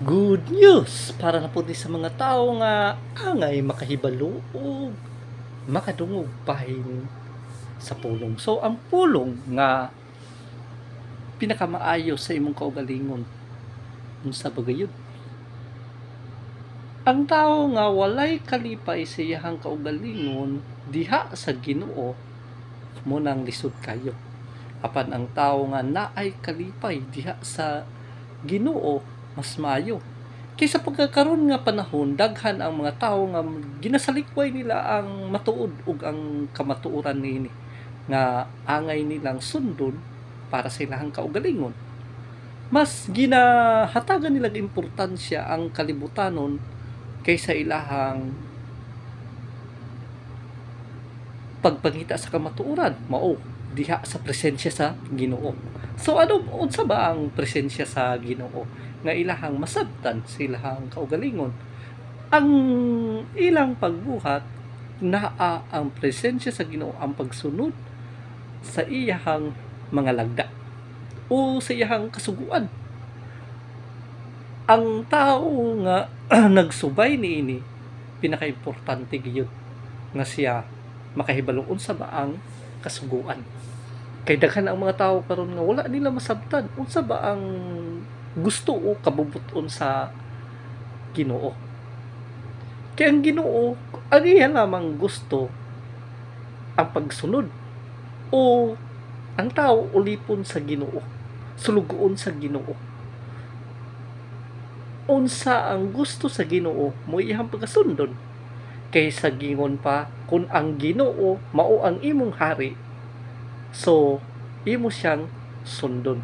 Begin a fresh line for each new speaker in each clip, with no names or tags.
Good news para na pud sa mga tao nga angay makahibalo o makadungog bahin sa pulong. So ang pulong nga pinakamaayo sa imong kaugalingon unsa ba gayud? Ang tao nga walay kalipay sa iyahang kaugalingon diha sa Ginoo mo nang lisod kayo. Apan ang tao nga naay kalipay diha sa Ginoo mas maayo. Kaysa pagkakaroon nga panahon, daghan ang mga tao nga ginasalikway nila ang matuod ug ang kamatuoran niini nga angay nilang sundon para sa ilahang kaugalingon. Mas ginahatagan nilang importansya ang kalibutanon kaysa ilahang pagpangita sa kamatuoran mao diha sa presensya sa Ginoo. So ano unsa ba ang presensya sa Ginoo nga ilahang masabtan sa ilahang kaugalingon? Ang ilang pagbuhat naa ang presensya sa Ginoo ang pagsunod sa iyahang mga lagda o sa iyahang kasuguan. Ang tao nga nagsubay niini pinakaimportante gyud nga siya makahibalong unsa ba ang kasuguan. Kay daghan ang mga tao karon nga wala nila masabtan unsa ba ang gusto o kabubuton sa Ginoo. Kay ang Ginoo ang iya lamang gusto ang pagsunod o ang tao ulipon sa Ginoo, sulugoon sa Ginoo. Unsa ang gusto sa Ginoo mo iyang pagkasundon. Kay sa gingon pa kung ang Ginoo mao ang imong hari, so imo siyang sundon.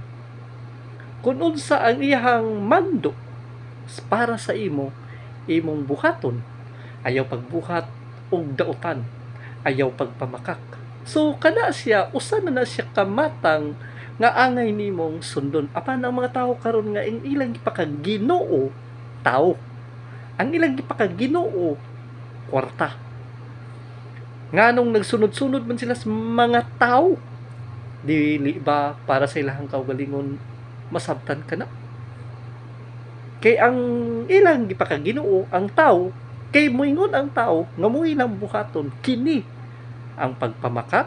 Kung unsa ang iyang mando para sa imo, imong buhaton. Ayaw pagbuhat og dautan, ayaw pagpamakak. So kana siya usa na siya kamatang nga angay nimong sundon. Apan ang mga tao karon nga ang ilang gipakaginoo tao. Ang ilang gipakaginoo kwarta. Nganong nagsunod-sunod man sila sa mga tao, dili ba para sa ilahang kaugalingon masabtan ka na? Kay ang ilang gipakaginoo ang tao, kay moingon ang tao nga mo ilang buhaton kini ang pagpamakat,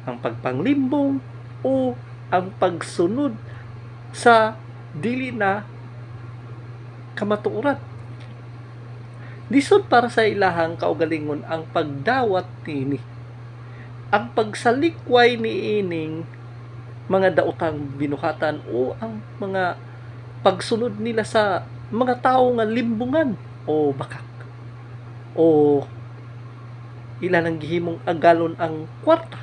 ang pagpanglimbong o ang pagsunod sa dili na kamatuoran. Lisod para sa ilahang kaugalingon ang pagdawat nini. Ang pagsalikway niining mga daotang binuhatan o ang mga pagsunod nila sa mga tao nga limbungan o bakak o ilan ang gihimong agalon ang kwarta.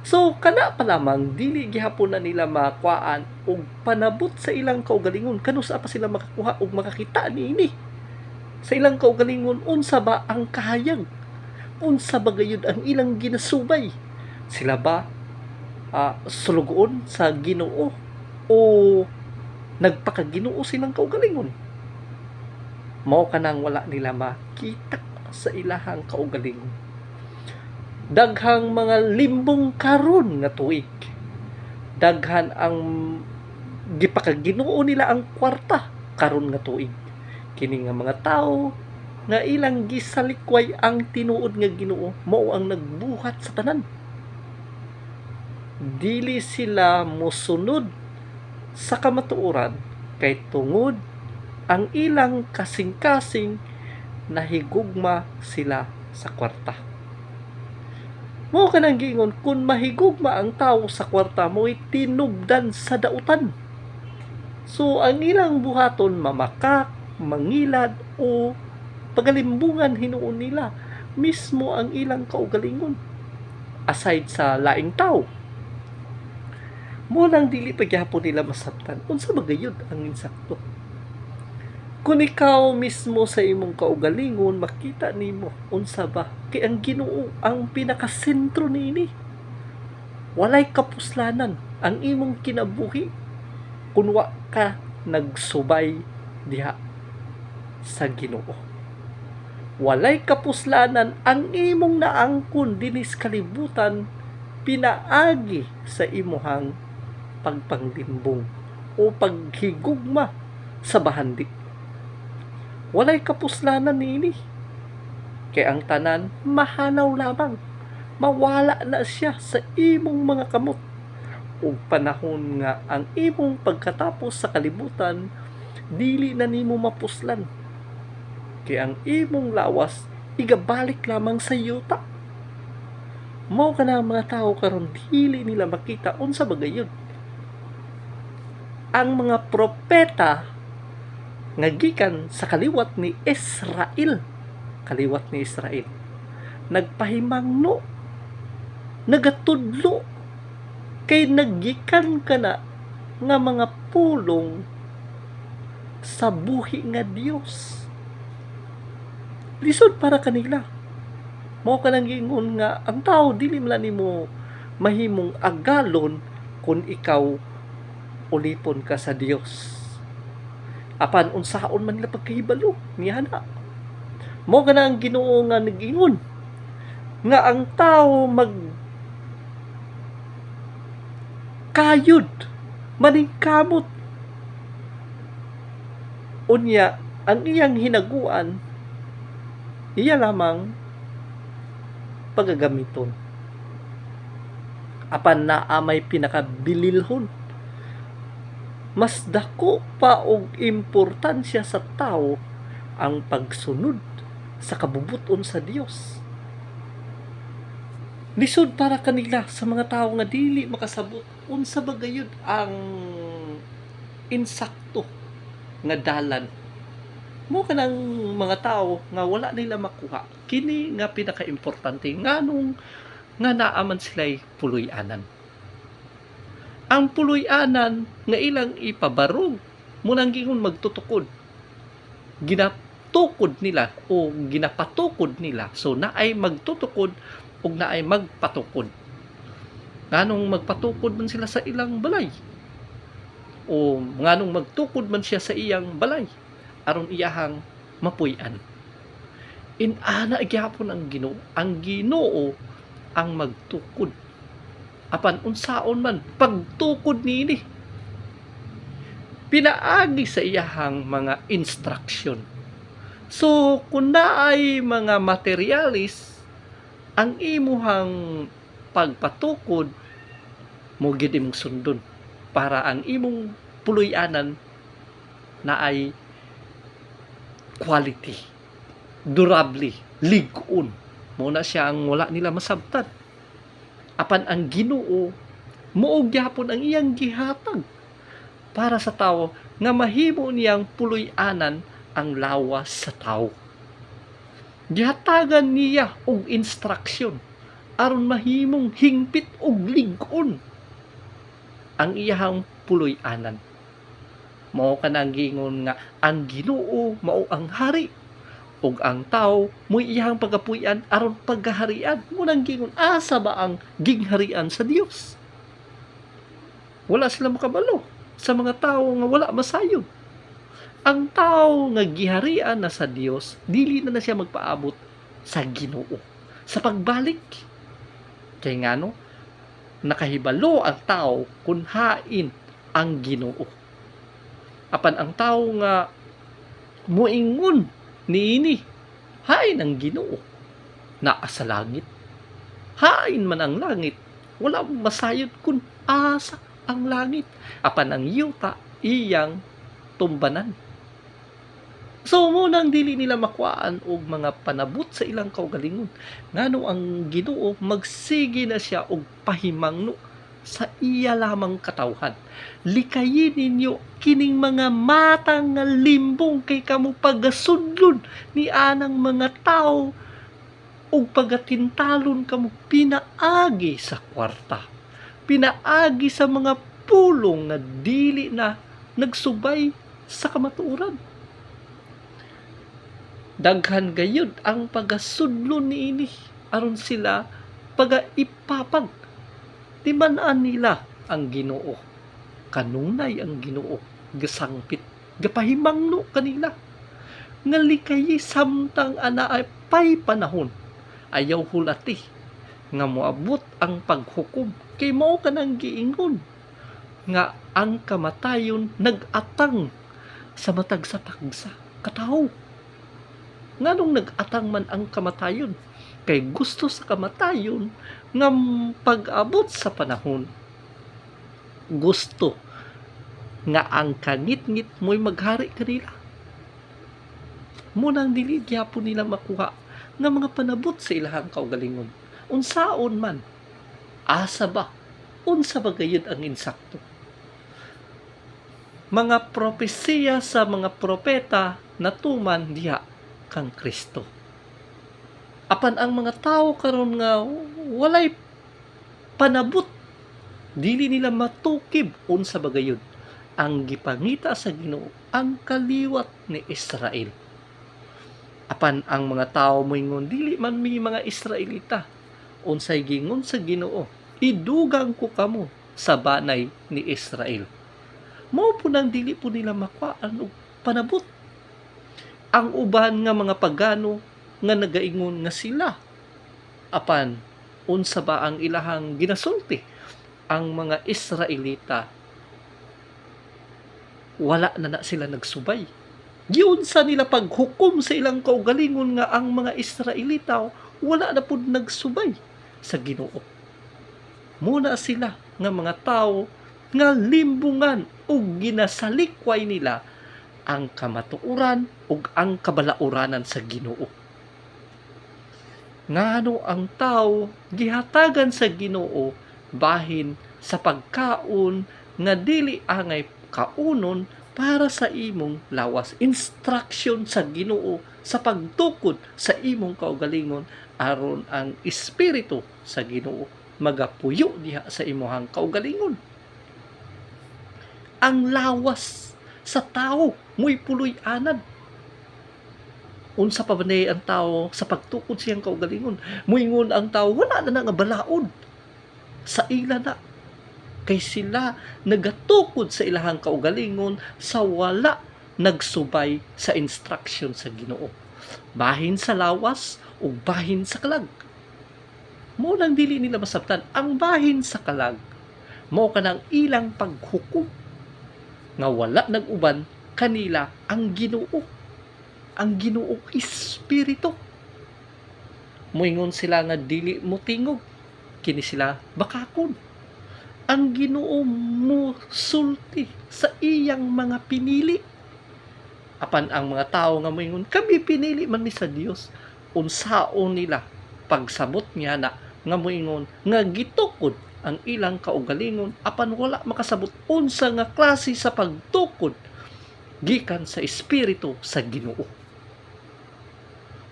So kana pa lamang dili gihapon na nila makuhaan og panabot sa ilang kaugalingon kanus pa sila makakuha og makakita niini. Sa ilang kaugalingon unsa ba ang kahayag? Unsa ba gayud ang ilang ginasubay? Sila ba sulugoon sa Ginoo o nagpakaginoo silang kaugalingon? Mao kanang wala nila makita sa ilahang kaugalingon. Daghang mga limbong karon nga tuig. Daghan ang gipakaginoo nila ang kwarta karon nga tuig. Kini nga mga tao nga ilang gisalikway ang tinuod nga Ginoo mao ang nagbuhat sa tanan. Dili sila mosunod sa kamatuoran kay tungod ang ilang kasing-kasing nahigugma sila sa kwarta. Mao kanang giingon kung mahigugma ang tawo sa kwarta mo'y tinubdan sa dautan. So ang ilang buhaton mamakak, mangilad o pagalimbungan hinuon nila mismo ang ilang kaugalingon aside sa laing tao. Mo nang dili pa gyapon nila masabtan unsa ba gayud ang insakto. Kung ikaw mismo sa imong kaugalingon makita nimo unsa ba kay ang Ginoo ang pinakasentro niini. Walay kapuslanan ang imong kinabuhi kung wa ka nagsubay diha sa Ginoo. Walay kapuslanan ang imong naangkon dinis kalibutan pinaagi sa imuhang pagpanglimbong o paghigugma sa bahandi. Walay kapuslanan niini. Kay ang tanan mahanaw lamang. Mawala na siya sa imong mga kamot. Ug panahon nga ang imong pagkatapos sa kalibutan, dili na nimo mapuslan. Kay ang imong lawas igabalik lamang sa yuta. Mao ka na ang mga tao karon dili nila makita unsa bagayon. Ang mga propeta nga gikan sa kaliwat ni Israel, nagpahimangno, nagatudlo, kay naggikan ka na nga mga pulong sa buhi nga Dios. Lisod para kanila. Mao ka nang giingon nga ang tao dili man nimo mahimong agalon kung ikaw ulipon ka sa Dios. Apan unsaon man nila pagkahibalo niya na. Mao ka na ang Ginoo nga nag-ingon nga ang tao kayod maningkamot. Unya ang iyang hinaguan iya lamang pagagamiton. Apan naa may pinakabililhon. Mas dako pa og importansya sa tao ang pagsunod sa kabubuton sa Dios. Lisod para kanila sa mga tao nga dili makasabot unsa bagayod ang insakto nga dalan. Mo kanang mga tao nga wala nila makuha kini nga pinakaimportante nganong nga naaman sila'y puloy-anan. Ang puloy-anan nga ilang ipabarog mo nang gingon magtutukod. Ginatukod nila o ginapatukod nila. So naay magtutukod o naay magpatukod. Nganong magpatukod man sila sa ilang balay. O nganong magtukod man siya sa iyang balay aron iyahang mapuy-an. Inana gyapon ang Ginoo. Ang Ginoo ang magtukod. Apan unsaon man pagtukod niini. Pinaagi sa iyahang mga instruction. So kung naay mga materialis ang imuhang pagpatukod mo gid imong sundon para ang imong puloy-anan naay quality, durably, lig-on. Muna siya ang wala nila masabtan. Apan ang Ginoo moog gyapon ang iyang gihatag para sa tao nga mahimo niyang puloy-anan ang lawas sa tao. Gihatagan niya og instruction aron mahimong hingpit og lig-on ang iyang puloy-anan. Mao ka nang gingon nga ang Ginoo mao ang hari ug ang tao mo iyang pagapuy-an aron paghaharian. Mo nang gingon asa ba ang gingharian sa Dios? Wala sila makabalo sa mga tao nga wala masayon. Ang tao nga giharian na sa Dios dili na siya magpaabot sa Ginoo sa pagbalik. Kay ngano nakahibalo ang tao kung hain ang Ginoo. Apan ang tao nga muingon niini hain ang Ginoo naa sa langit. Hain man ang langit, wala masayod kun asa ang langit. Apan ang yuta iyang tumbanan. So mo nang dili nila makuhaan og mga panabot sa ilang kaugalingon. Ngano ang Ginoo magsige na siya og pahimangno sa iya lamang katawhan. Likayin ninyo kining mga matang nga limbong kay kamo pagasudlon ni anang mga tao ug pagatintalon kamo pinaagi sa kwarta. Pinaagi sa mga pulong nga dili na nagsubay sa kamatuoran. Daghan gayud ang pagasudlon niini aron sila pagaipapag. Timan-an nila ang Ginoo. Kanunay ang Ginoo gasangpit gapahimangno kanila nga likayi samtang anaay pay panahon ayaw hulati nga moabot ang paghukom. Kay mao kanang giingon nga ang kamatayon nag-atang sa matag sa tagsa katawo. Nganong nag-atang man ang kamatayon, kay gusto sa kamatayon nga pag-abot sa panahon. Gusto nga ang kangit-ngit mo'y maghari kanila. Munang dili gyapon nila makuha nga mga panabot sa ilahang kaugalingon. Unsaon man, asa ba? Unsa ba gayud ang insakto? Mga propesiya sa mga propeta natuman diha kang Kristo. Apan ang mga tao karon nga walay panabot, dili nila matukib unsa ba gayud ang gipangita sa Ginoo, ang kaliwat ni Israel. Apan ang mga tao moingon dili man mi mga Israelita, unsay gingon sa Ginoo, idugang ko kamo sa banay ni Israel. Mao po nang dili po nila makuhaan og panabot. Ang uban nga mga pagano nga nagaingon nga sila, apan unsa ba ang ilahang ginasulti? Ang mga Israelita wala na sila nagsubay. Giunsa nila paghukom sa ilang kaugalingon nga ang mga Israelita wala na pud nagsubay sa Ginoo. Muna sila nga mga tao nga limbungan ug ginasalikway nila ang kamatuoran ug ang kabalaoranan sa Ginoo. Ngano ang tao gihatagan sa Ginoo bahin sa pagkaon nga dili angay kaunon para sa imong lawas. Instruction sa Ginoo sa pagtukod sa imong kaugalingon aron ang espiritu sa Ginoo magapuyo diha sa imong kaugalingon. Ang lawas sa tao mo'y puloy anad. Unsa pa ba ang tao sa pagtukod siyang kaugalingon? Moingon ang tao wala na nga balaod sa ila na, kay sila nagatukod sa ilahang kaugalingon sa wala nagsubay sa instruction sa Ginoo, bahin sa lawas ug bahin sa kalag. Mo nang dili nila masabtan ang bahin sa kalag, mao kanang ilang paghukom nga wala nag-uban kanila ang Ginoo, ang Ginoo Espiritu. Moingon sila nga dili mo tingog, kini sila bakakon. Ang Ginoo mo sulti sa iyang mga pinili. Apan ang mga tao nga moingon kami pinili man ni sa Dios, unsaon nila pagsabot niya na nga moingon nga gitukod ang ilang kaugalingon, apan wala makasabot unsa nga klase sa pagtukod gikan sa espiritu sa Ginoo.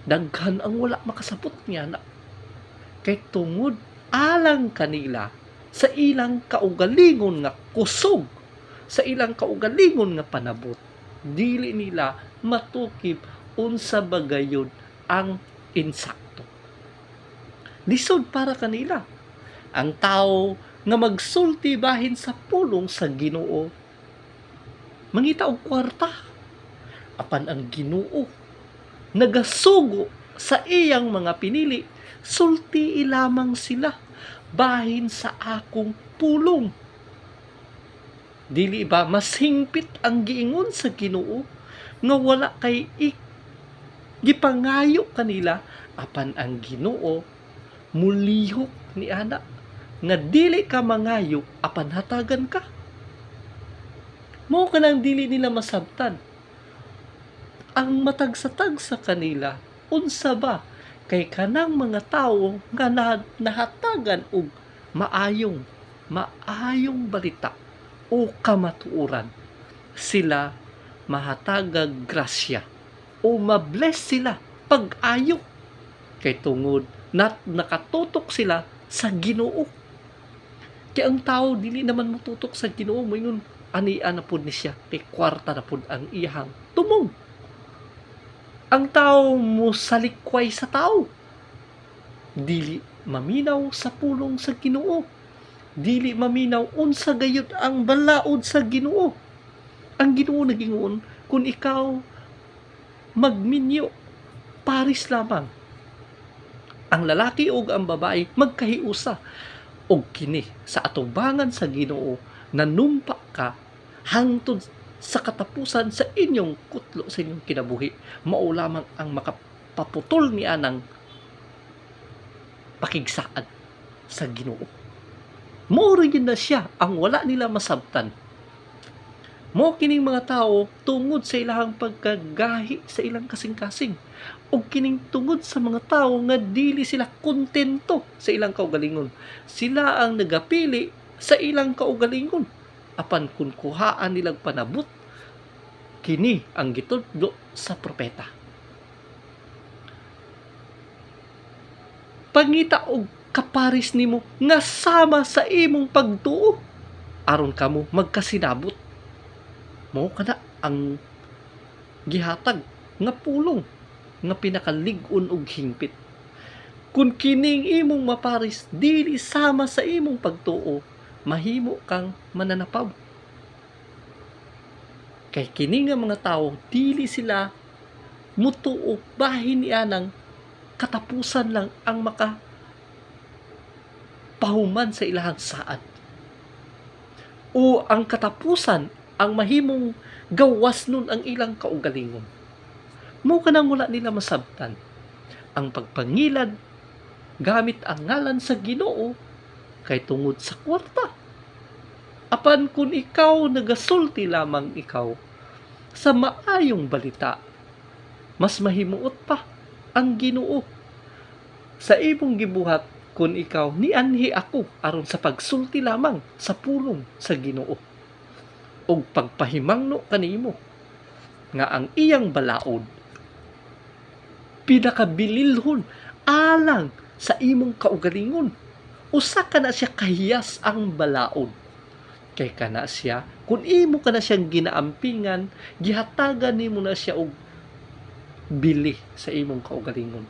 Daghan ang wala makasabot niya na, kay tungod alang kanila sa ilang kaugalingon nga kusog, sa ilang kaugalingon nga panabot, dili nila matukib unsa bagayod ang insakto. Lisod para kanila ang tao nga magsulti bahin sa pulong sa Ginoo, mangita og kwarta. Apan ang Ginoo nagasugo sa iyang mga pinili, sulti lamang sila bahin sa akong pulong. Dili ba masingpit ang giingon sa Ginoo nga wala kay gipangayo kanila, apan ang Ginoo mulihok ni ana nga dili ka mangayo apan hatagan ka. Mao kanang dili nila masabtan ang matagsatag sa kanila unsa ba kay kanang mga tawo nga nahatagan og maayong balita o kamatuoran, sila mahatagag grasya o mabless sila pag-ayo kay tungod nakatutok sila sa Ginoo. Kay ang tao dili naman matutok sa Ginoo, moingon ania na pud ni siya kay kwarta na pud ang iyang tumong. Ang tao mo salikway sa tao, dili maminaw sa pulong sa Ginoo, dili maminaw unsa gayud ang balaod sa Ginoo. Ang Ginoo nagingon kung ikaw magminyo, paris lamang ang lalaki ug ang babae magkahiusa, og kini sa atubangan sa Ginoo nanumpa ka hangtod sa katapusan sa inyong kutlo sa inyong kinabuhi, mao lamang ang makapaputol niya ng pakigsaan sa Ginoo. Mao rin na siya ang wala nila masabtan. Mo kining mga tao tungod sa ilahang pagkagahi sa ilang kasing-kasing, o kining tungod sa mga tao nga dili sila kontento sa ilang kaugalingon. Sila ang nagapili sa ilang kaugalingon. Apan kung kuhaan nilang panabot, kini ang gitudlo sa propeta. Pangita og kaparis nimo nga sama sa imong pagtuo, aron kamo magkasinabot. Mao kana ang gihatag nga pulong nga pinakalig-on og hingpit. Kung kining imong maparis dili sama sa imong pagtuo, mahimo kang mananapaw. Kay kini nga mga tawo dili sila mutuo, bahin niya ng katapusan lang ang pahuman sa ilahang saad. O ang katapusan ang mahimong gawas nun ang ilang kaugalingon. Mo kanang wala nila masabtan ang pagpangilad gamit ang ngalan sa Ginoo kay tungod sa kwarta. Apan kung ikaw nagasulti lamang ikaw sa maayong balita, mas mahimuot pa ang Ginoo sa imong gibuhat kung ikaw nianhi ako aron sa pagsulti lamang sa pulong sa Ginoo og pagpahimangno kanimo nga ang iyang balaod pinakabililhon alang sa imong kaugalingon. Usa ka na siya kahiyas ang balaod. Kay kana siya, kung imo ka na siyang ginaampingan, gihatagan nimo na siya og bili sa imong kaugalingon.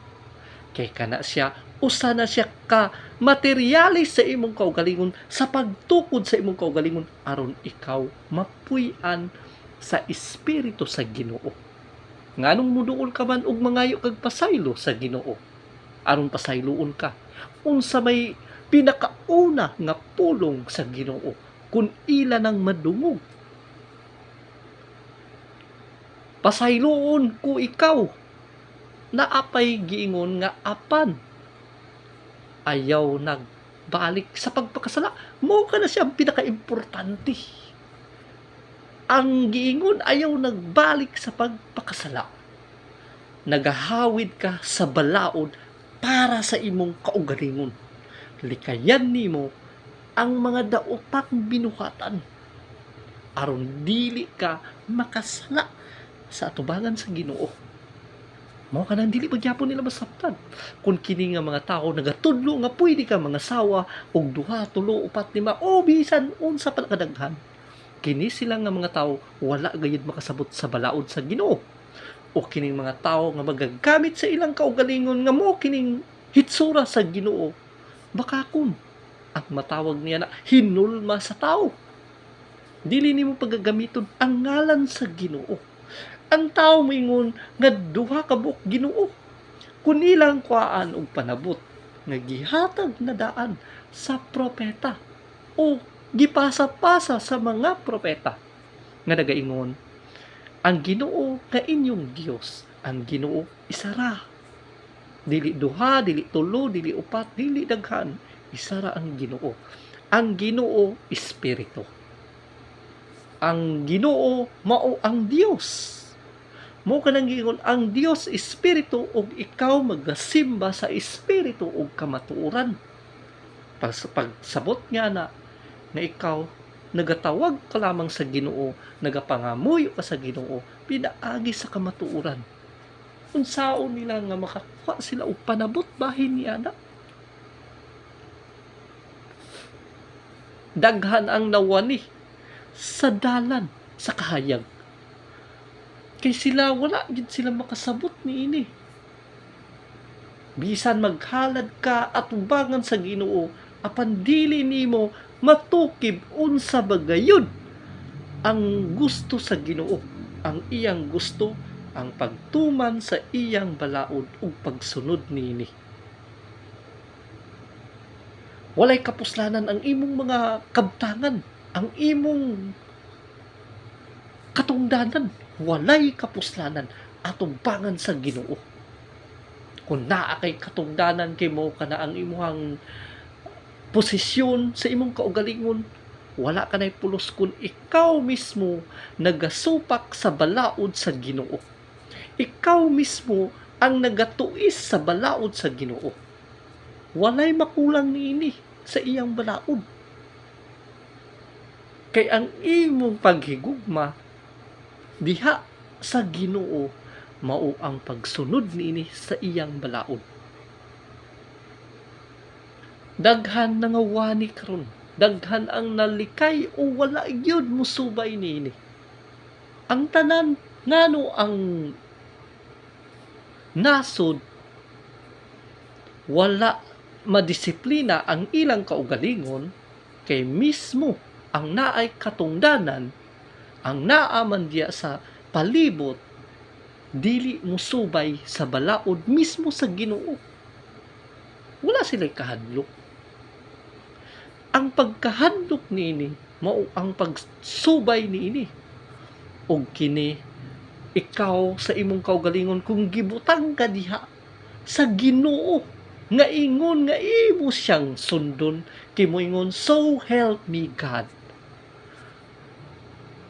Kay kana siya, usa na siya ka materialis sa imong kaugalingon, sa pagtukod sa imong kaugalingon, aron ikaw mapuy-an sa Espiritu sa Ginoo. Nganong muduol ka man og mangayo kag pasaylo sa Ginoo, aron pasayloon ka unsa may pinakauna nga pulong sa Ginoo kun ila nang madungog. Pasayloon ko ikaw naapay giingon nga apan ayaw nagbalik sa pagpakasala. Mo ka na siya ang pinaka-importante. Ang giingon ayaw nagbalik sa pagpakasala. Nagahawid ka sa balaod para sa imong kaugalingon. Likayan nimo ang mga daotang binuhatan aron dili ka makasala sa atubangan sa Ginoo. Mao ka nang dili pagyapon nila masabtan. Kung kini nga mga tao nagatudlo nga pwede ka mga sawa og 2, 3, 4, 5 o bisan unsa pa kadaghan, kini sila nga mga tao wala gayud makasabot sa balaod sa Ginoo. O kining mga tao nga magagamit sa ilang kaugalingon nga mo kining hitsura sa Ginoo, baka kun ang matawag niya na hinulma sa tao. Dili nimo pagagamiton ang ngalan sa Ginoo. Ang tao moingon nga 2 ka buok Ginoo, kun ilang kuaan og panabot nga gihatag na daan sa propeta o gipasa-pasa sa mga propeta nga nagaingon, ang Ginoo nga inyong Dios, ang Ginoo isara. Dili 2, dili 3, dili 4, dili daghan, isara ang Ginoo. Ang Ginoo Espiritu. Ang Ginoo mao ang Dios. Mo kanang giingon ang Dios Espiritu ug ikaw magasimba sa Espiritu ug kamatuoran. Pagsabot nga na ikaw nagatawag ka lamang sa Ginoo, nagapangamuyo ka sa Ginoo, pinaagi sa kamatuoran. Unsaon nila nga makakuha sila og panabot bahin niya na? Daghan ang nawani sa dalan sa kahayag. Kay sila wala gid sila makasabot niini. Bisan maghalad ka at ubangan sa Ginoo, apan dili nimo matukib unsa bagayod ang gusto sa Ginoo. Ang iyang gusto ang pagtuman sa iyang balaod ug pagsunod niini. Walay kapuslanan ang imong mga kabtangan, ang imong katungdanan, walay kapuslanan atong sa Ginoo. Kung naa kay katungdanan kay mo kana ang imong posisyon sa imong kaugalingon, wala ka na'y pulos kung ikaw mismo nagasupak sa balaod sa Ginoo. Ikaw mismo ang nagatuis sa balaod sa Ginoo. Walay makulang niini sa iyang balaod. Kay ang imong paghigugma diha sa Ginoo mao ang pagsunod niini sa iyang balaod. Daghan nga wani karon, daghan ang nalikay o wala gyud musubay niini. Ang tanan ngano ang nasod wala madisiplina ang ilang kaugalingon kay mismo ang naay katungdanan, ang naa man diya sa palibot, dili musubay sa balaod mismo sa Ginoo. Wala sila'y kahadlok. Ang pagkahadlok niini mao ang pagsubay niini. Og kini ikaw sa imong kaugalingon kung gibutang ka diha sa Ginoo nga ingon nga imo siyang sundon, kay mo ingon, so help me God.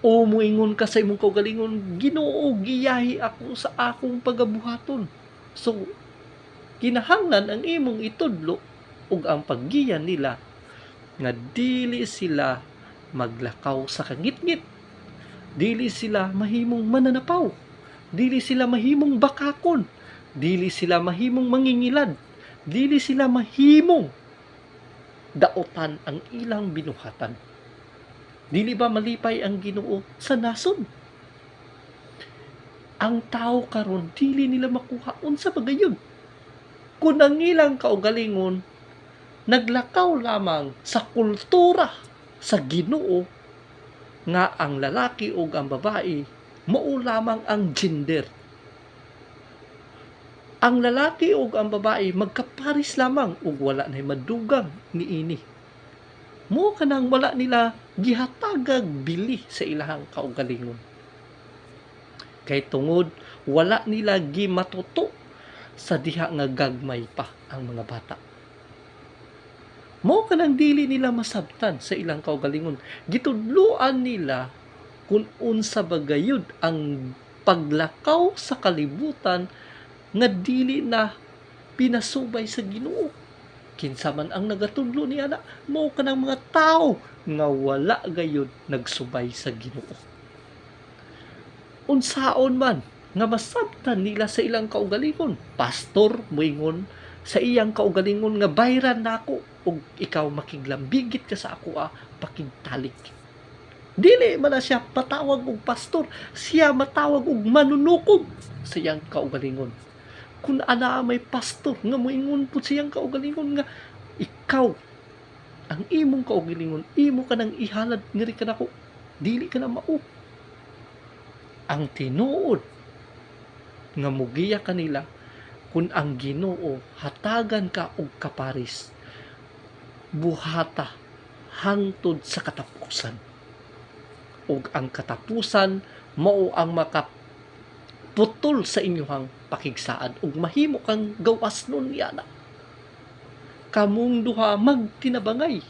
O moingon ka sa imong kaugalingon, Ginoo, giyahi ako sa akong pagabuhaton. So, kinahanglan ang imong itudlo ug ang paggiyan nila nga dili sila maglakaw sa kangitngit. Dili sila mahimong mananapaw. Dili sila mahimong bakakon. Dili sila mahimong mangingilad. Dili sila mahimong daotan ang ilang binuhatan. Dili ba malipay ang Ginoo sa nasod? Ang tao karon dili nila makuha unsa bagayon. Kung ang ilang kaugalingon naglakaw lamang sa kultura sa Ginoo nga ang lalaki o ang babae mao lamang ang gender. Ang lalaki o ang babae magkaparis lamang ug wala nay madugang niini. Mo kanang wala nila gihatagag bili sa ilahang kaugalingon. Kay tungod wala nila gimatuto sa diha nga gagmay pa ang mga bata. Mo kanang dili nila masabtan sa ilang kaugalingon. Gitudloan nila kung unsa bagayud ang paglakaw sa kalibutan nga dili na pinasubay sa Ginoo. Kinsa man ang nagatudlo niya na mao kanang mga tao nga wala gayud nagsubay sa Ginoo. Unsaon man nga masabtan nila sa ilang kaugalingon, pastor moingon sa iyang kaugalingon nga bayran nako ug ikaw makiglambigit ka sa ako pakigtalik. Dili man na siya patawag og pastor, siya matawag og manunukog sa iyang kaugalingon. Kung ana may pastor nga moingon pud siyang kaugalingon nga ikaw ang imong kaugalingon, imo ka nang ihalad ngiri ka nako, dili ka na mao. Ang tinuod nga mugiya kanila kung ang Ginoo hatagan ka og kaparis, buhata hangtod sa katapusan. Ug ang katapusan mao ang makaputol sa inyong pakigsaad ug mahimo kang gawas nun yana. Kamong duha magtinabangay.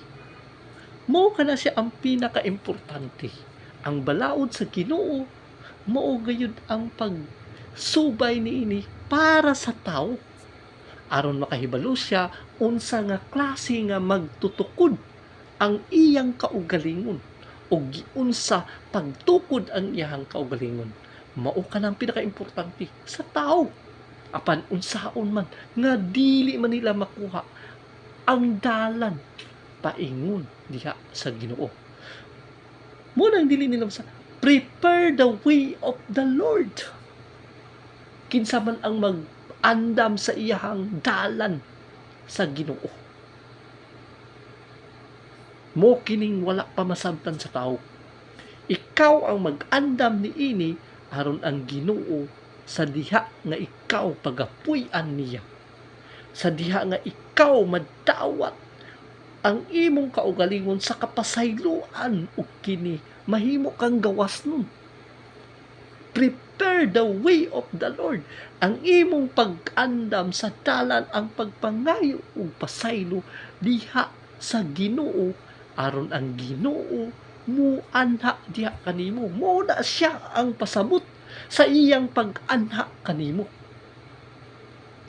Mao kana siya ang pinaka-importante. Ang balaod sa Ginoo mao gayud ang pagsubay niini para sa tao aron makahibalo siya unsa nga klase nga magtutukod ang iyang kaugalingon o giunsa pagtukod ang iyang kaugalingon. Mao kanang pinaka-importante sa tao. Apan unsaon man nga dili man nila makuha ang dalan paingon diha sa Ginoo. Mo nang dili nila sa prepare the way of the Lord. Kinsa man ang mag-andam sa iyang dalan sa Ginoo. Mo kining wala pa masabtan sa tao. Ikaw ang mag-andam niini aron ang Ginoo sa diha nga ikaw pagapuy-an niya. Sa diha nga ikaw madawat ang imong kaugalingon sa kapasayloan ug kini mahimo kang gawas nun. prepare the way of the Lord. Ang imong pag-andam sa dalan ang pagpangayo ug pasaylo diha sa Ginoo, aron ang Ginoo muanha diha kanimo. Mao na siya ang pasabot sa iyang pag-anha kanimo.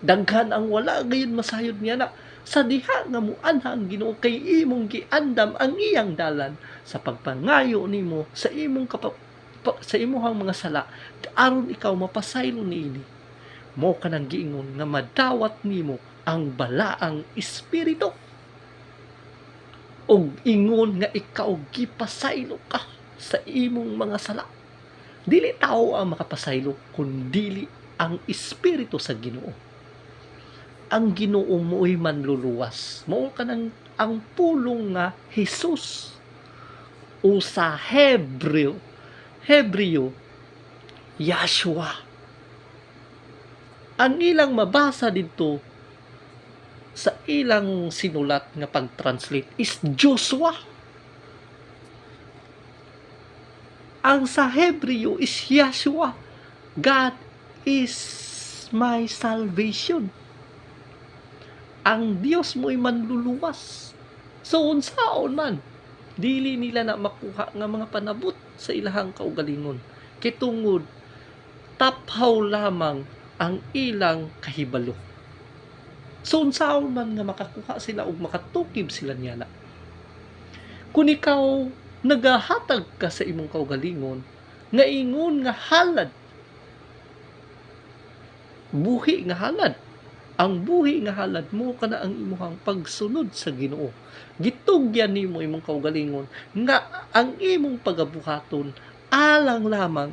Daghan ang wala gayon masayod niya na sa diha nga muanha ang Ginoo kay imong giandam ang iyang dalan sa pagpangayo nimo sa imong sa imuhang mga sala aron ikaw mapasaylo niini. Mo kanang giingon nga madawat nimo ang balaang espiritu og ingon nga ikaw gipasaylo ka sa imong mga sala. Dili tao ang makapasaylo kundi ang espiritu sa Ginoo. Ang Ginoo mo'y manluluwas. Mao kanang ang pulong nga Hesus o sa Hebreo Yahshua. Ang ilang mabasa dito sa ilang sinulat nga pag-translate is Joshua. Ang sa Hebreo is Yahshua. God is my salvation. Ang Dios mo'y manluluwas. So unsaon man dili nila na makuha nga mga panabot sa ilahang kaugalingon. Kay tungod taphaw lamang ang ilang kahibalo. So unsaon man nga makakuha sila ug makatukib sila niana. Kung ikaw nagahatag ka sa imong kaugalingon nga ingon nga halad, buhi nga halad, ang buhi nga halad mo kana ang imuhang pagsunod sa Ginoo. Gitugyan nimo imong kaugalingon nga ang imong pagabuhaton alang lamang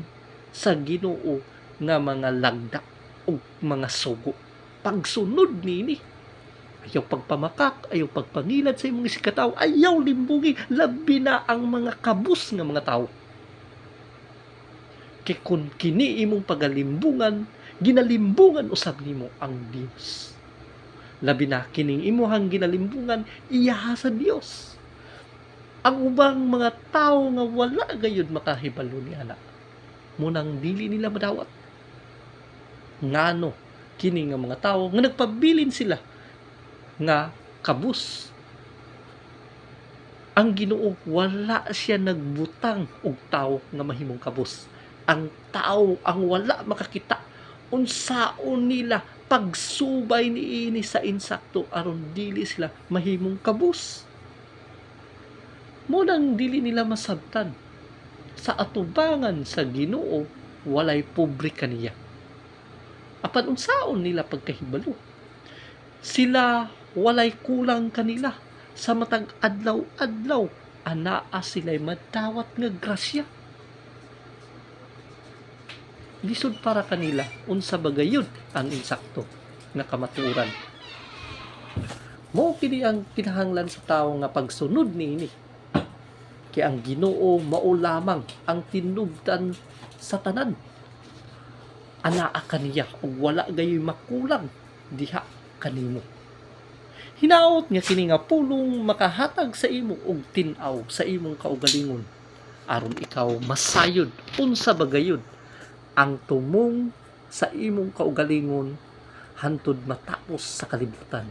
sa Ginoo nga mga lagda ug mga sugo. Pagsunod nini, ayaw pagpamakak, ayaw pagpangilad sa imong isikataw, ayaw limbungi, labi na ang mga kabus nga mga tao. Kay kun kini imong pagalimbungan, ginalimbungan usab nimo ang Dios. Labi na kining imuhang ginalimbungan iyaha sa Dios. Ang ubang mga tao nga wala gayud makahibalo niana, munang dili nila madawat. Ngano kini nga mga tao nga nagpabilin sila nga kabus. Ang Ginoo wala siya nagbutang og tao nga mahimong kabus. Ang tao ang wala makakita unsaon nila pagsubay niini sa insakto aron dili sila mahimong kabus. Munang dili nila masabtan sa atubangan sa Ginoo walay pobre kaniya. Apan unsaon nila pagkahibalo? Sila walay kulang kanila sa matag adlaw-adlaw, anaa sila'y madawat nga grasya. Lisod para kanila unsa bagayod ang insakto nga kamatuoran. Mao kini ang kinahanglan sa tawo nga pagsunod niini. Kay ang Ginoo mao lamang ang tinubdan sa tanan. Anaa kaniya ug wala gayoy makulang diha kanimo. Hinaot nga kini nga pulong makahatag sa imo og tin-aw sa imong kaugalingon aron ikaw masayod unsa bagayod ang tumong sa imong kaugalingon hantod matapos sa kalibutan.